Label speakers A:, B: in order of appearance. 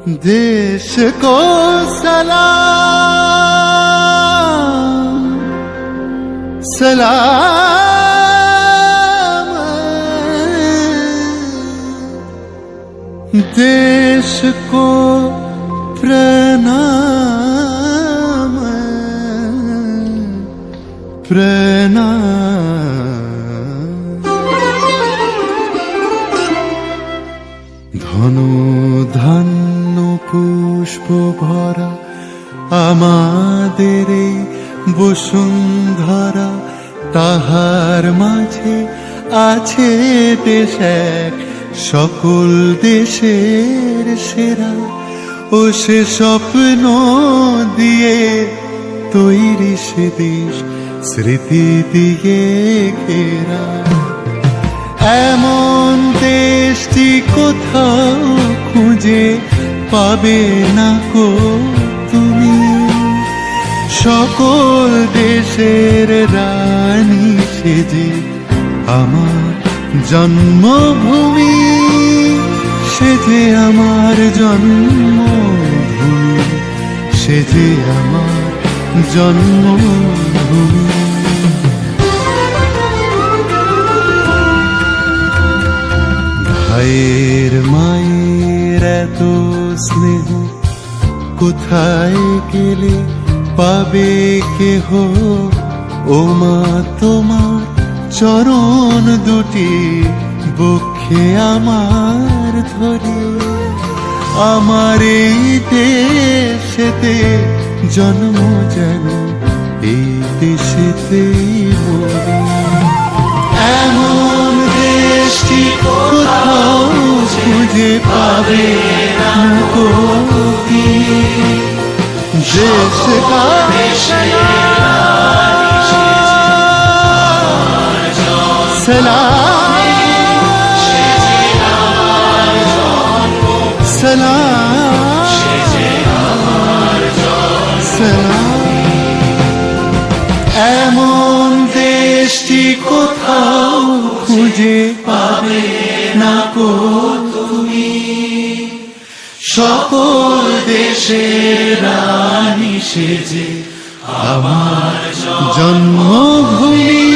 A: देश को सलाम सलाम, देश को प्रणाम प्रणाम। ধনু ধান্য পুষ্প ভরা আমাদের এই বসুন্ধরা, তাহার মাঝে আছে দেশ এক সকল দেশের সেরা। ও সে স্বপ্ন দিয়ে তৈরি সে দেশ স্মৃতি দিয়ে ঘেরা। এমন দেশটি কোথাও খুঁজে পাবে না কো তুমি, সকল দেশের রানী সেজে আমার জন্মভূমি, সেজে আমার জন্মভূমি, সেজে আমার জন্মভূমি। ভাইয়ের মায়ের এত স্নেহ কোথায় গেলে পাবে কেহ, ও মা তোমার চরণ দুটি বক্ষে আমার ধরে। আমার এই দেশেতে জন্ম যেন এই দেশেতেই মরি। এমন দেশটি কোথাও খুঁজে পাবে না কো তুমি, দেশ কা सलाम सलाम सलाम। এমন দেশটি কোথাও খুঁজে পাবে না কো তুমি, সকল দেশের রানী সেজে আমার জন্মভূমি,